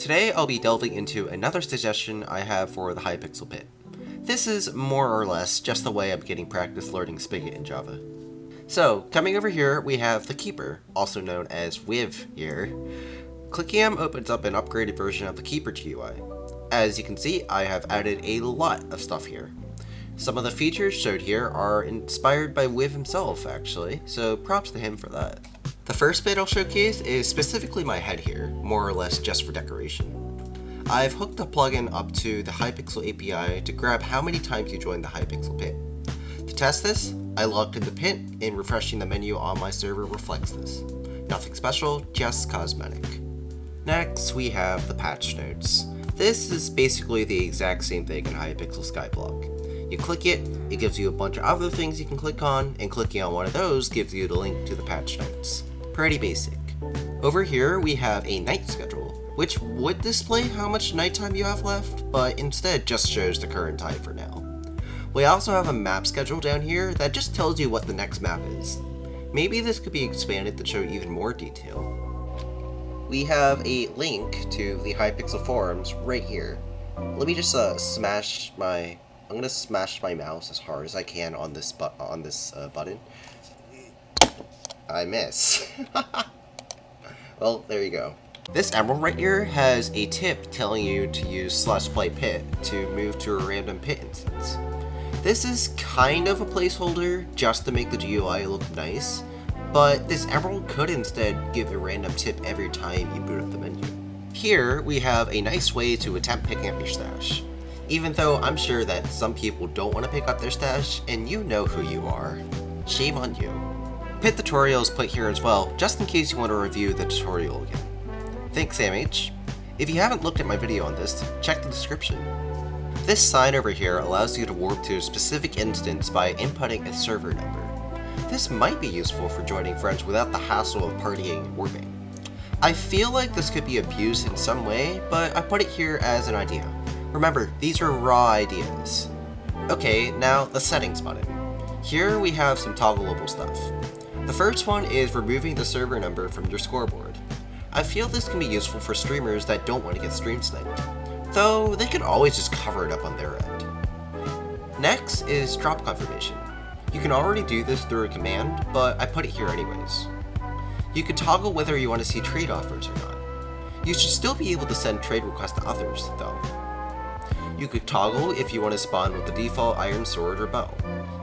Today I'll be delving into another suggestion I have for the Hypixel Pit. This is more or less just the way I'm getting practice learning Spigot in Java. So, coming over here we have the Keeper, also known as Wiv here. Clicking him opens up an upgraded version of the Keeper GUI. As you can see, I have added a lot of stuff here. Some of the features showed here are inspired by Wiv himself actually, so props to him for that. The first bit I'll showcase is specifically my head here, more or less just for decoration. I've hooked a plugin up to the Hypixel API to grab how many times you join the Hypixel Pit. To test this, I logged in the pit and refreshing the menu on my server reflects this. Nothing special, just cosmetic. Next, we have the patch notes. This is basically the exact same thing in Hypixel Skyblock. You click it, it gives you a bunch of other things you can click on, and clicking on one of those gives you the link to the patch notes. Pretty basic. Over here we have a night schedule, which would display how much nighttime you have left, but instead just shows the current time for now. We also have a map schedule down here that just tells you what the next map is. Maybe this could be expanded to show even more detail. We have a link to the Hypixel forums right here. Let me just I'm gonna smash my mouse as hard as I can on this button. I miss. Well, there you go. This emerald right here has a tip telling you to use /play_pit to move to a random pit instance. This is kind of a placeholder just to make the GUI look nice, but this emerald could instead give a random tip every time you boot up the menu. Here we have a nice way to attempt picking up your stash. Even though I'm sure that some people don't want to pick up their stash, and you know who you are. Shame on you. Pit tutorial is put here as well, just in case you want to review the tutorial again. Thanks SamH. If you haven't looked at my video on this, check the description. This sign over here allows you to warp to a specific instance by inputting a server number. This might be useful for joining friends without the hassle of partying and warping. I feel like this could be abused in some way, but I put it here as an idea. Remember, these are raw ideas. Okay, now the settings button. Here we have some toggleable stuff. The first one is removing the server number from your scoreboard. I feel this can be useful for streamers that don't want to get stream sniped, though they could always just cover it up on their end. Next is drop confirmation. You can already do this through a command, but I put it here anyways. You can toggle whether you want to see trade offers or not. You should still be able to send trade requests to others, though. You could toggle if you want to spawn with the default iron sword or bow.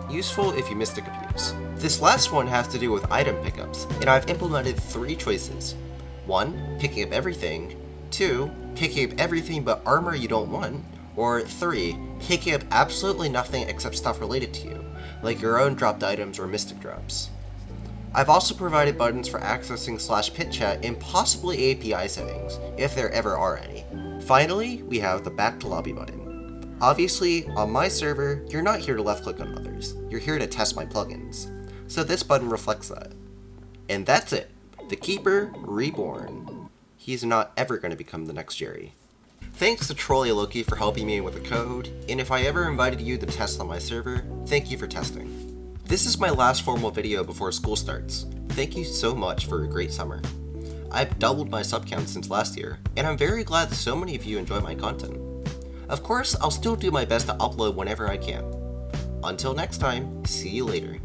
Useful if you mystic abuse. This last one has to do with item pickups, and I've implemented 3 choices. 1. Picking up everything. 2. Picking up everything but armor you don't want. Or 3. Picking up absolutely nothing except stuff related to you, like your own dropped items or mystic drops. I've also provided buttons for accessing /pit chat and possibly API settings, if there ever are any. Finally, we have the back to lobby button. Obviously, on my server, you're not here to left click on others, you're here to test my plugins. So this button reflects that. And that's it. The Keeper reborn. He's not ever going to become the next Jerry. Thanks to Loki for helping me with the code, and if I ever invited you to test on my server, thank you for testing. This is my last formal video before school starts. Thank you so much for a great summer. I've doubled my sub count since last year, and I'm very glad that so many of you enjoy my content. Of course, I'll still do my best to upload whenever I can. Until next time, see you later.